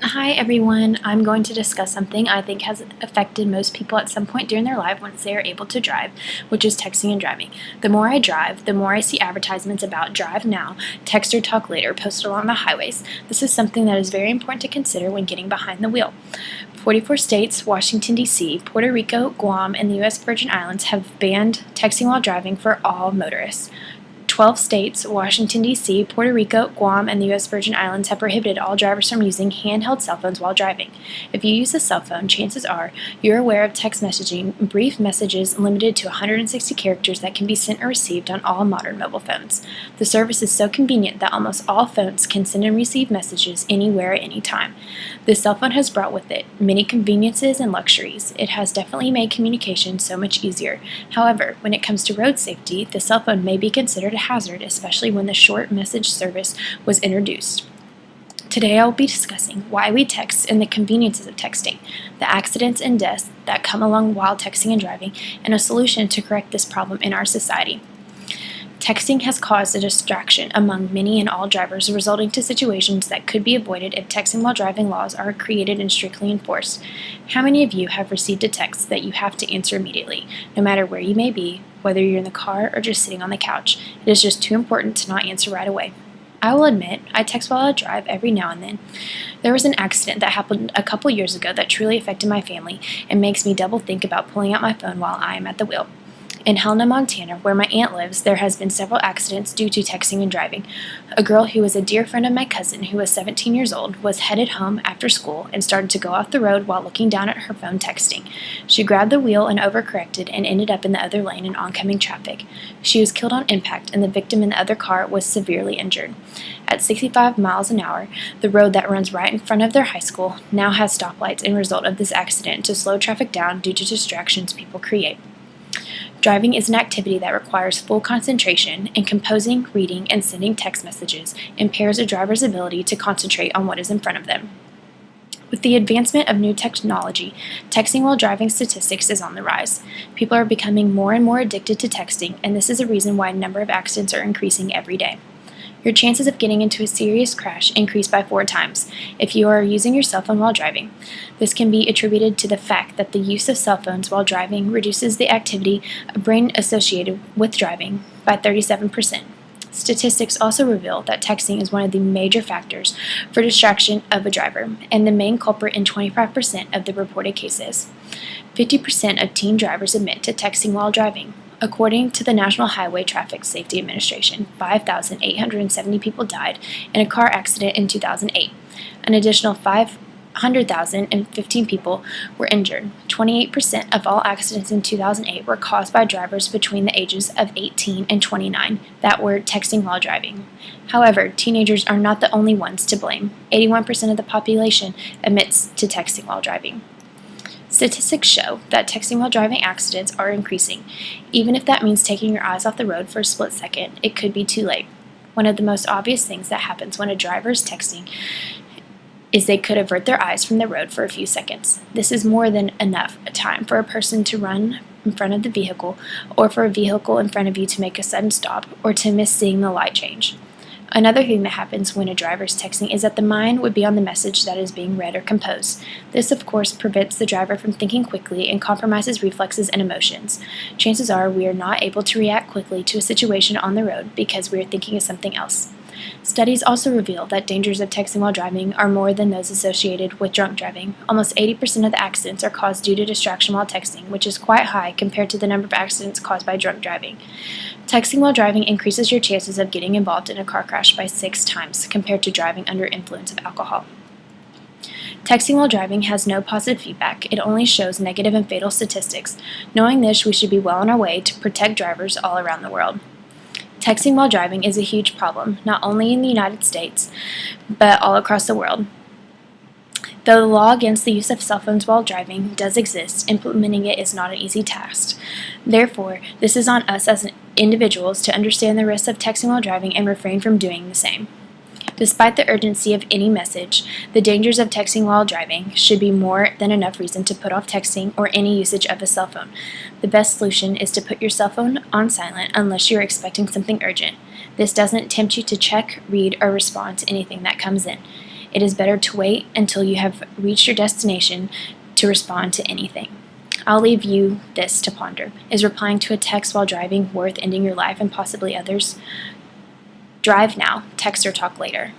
Hi everyone, I'm going to discuss something I think has affected most people at some point during their life once they are able to drive, which is texting and driving. The more I drive, the more I see advertisements about drive now, text or talk later posted along the highways. This is something that is very important to consider when getting behind the wheel. 44 states, Washington, D.C., Puerto Rico, Guam, and the U.S. Virgin Islands have banned texting while driving for all motorists. 12 states, Washington, D.C., Puerto Rico, Guam, and the U.S. Virgin Islands have prohibited all drivers from using handheld cell phones while driving. If you use a cell phone, chances are you're aware of text messaging, brief messages limited to 160 characters that can be sent or received on all modern mobile phones. The service is so convenient that almost all phones can send and receive messages anywhere at any time. The cell phone has brought with it many conveniences and luxuries. It has definitely made communication so much easier. However, when it comes to road safety, the cell phone may be considered a hazard, especially when the short message service was introduced. Today I will be discussing why we text and the conveniences of texting, the accidents and deaths that come along while texting and driving, and a solution to correct this problem in our society. Texting has caused a distraction among many and all drivers, resulting to situations that could be avoided if texting while driving laws are created and strictly enforced. How many of you have received a text that you have to answer immediately, no matter where you may be, whether you're in the car or just sitting on the couch? It is just too important to not answer right away. I will admit, I text while I drive every now and then. There was an accident that happened a couple years ago that truly affected my family and makes me double think about pulling out my phone while I am at the wheel. In Helena, Montana, where my aunt lives, there has been several accidents due to texting and driving. A girl who was a dear friend of my cousin, who was 17 years old, was headed home after school and started to go off the road while looking down at her phone texting. She grabbed the wheel and overcorrected and ended up in the other lane in oncoming traffic. She was killed on impact, and the victim in the other car was severely injured. At 65 miles an hour, the road that runs right in front of their high school now has stoplights in result of this accident to slow traffic down due to distractions people create. Driving is an activity that requires full concentration, and composing, reading, and sending text messages impairs a driver's ability to concentrate on what is in front of them. With the advancement of new technology, texting while driving statistics is on the rise. People are becoming more and more addicted to texting, and this is a reason why a number of accidents are increasing every day. Your chances of getting into a serious crash increase by 4 times if you are using your cell phone while driving. This can be attributed to the fact that the use of cell phones while driving reduces the activity of brain associated with driving by 37%. Statistics also reveal that texting is one of the major factors for distraction of a driver, and the main culprit in 25% of the reported cases. 50% of teen drivers admit to texting while driving. According to the National Highway Traffic Safety Administration, 5,870 people died in a car accident in 2008. An additional 500,015 people were injured. 28% of all accidents in 2008 were caused by drivers between the ages of 18 and 29 that were texting while driving. However, teenagers are not the only ones to blame. 81% of the population admits to texting while driving. Statistics show that texting while driving accidents are increasing. Even if that means taking your eyes off the road for a split second, it could be too late. One of the most obvious things that happens when a driver is texting is they could avert their eyes from the road for a few seconds. This is more than enough time for a person to run in front of the vehicle, or for a vehicle in front of you to make a sudden stop, or to miss seeing the light change. Another thing that happens when a driver is texting is that the mind would be on the message that is being read or composed. This, of course, prevents the driver from thinking quickly and compromises reflexes and emotions. Chances are we are not able to react quickly to a situation on the road because we are thinking of something else. Studies also reveal that dangers of texting while driving are more than those associated with drunk driving. Almost 80% of the accidents are caused due to distraction while texting, which is quite high compared to the number of accidents caused by drunk driving. Texting while driving increases your chances of getting involved in a car crash by 6 times compared to driving under influence of alcohol. Texting while driving has no positive feedback. It only shows negative and fatal statistics. Knowing this, we should be well on our way to protect drivers all around the world. Texting while driving is a huge problem, not only in the United States, but all across the world. Though the law against the use of cell phones while driving does exist, implementing it is not an easy task. Therefore, this is on us as individuals to understand the risks of texting while driving and refrain from doing the same. Despite the urgency of any message, the dangers of texting while driving should be more than enough reason to put off texting or any usage of a cell phone. The best solution is to put your cell phone on silent unless you are expecting something urgent. This doesn't tempt you to check, read, or respond to anything that comes in. It is better to wait until you have reached your destination to respond to anything. I'll leave you this to ponder. Is replying to a text while driving worth ending your life and possibly others? Drive now. Text or talk later.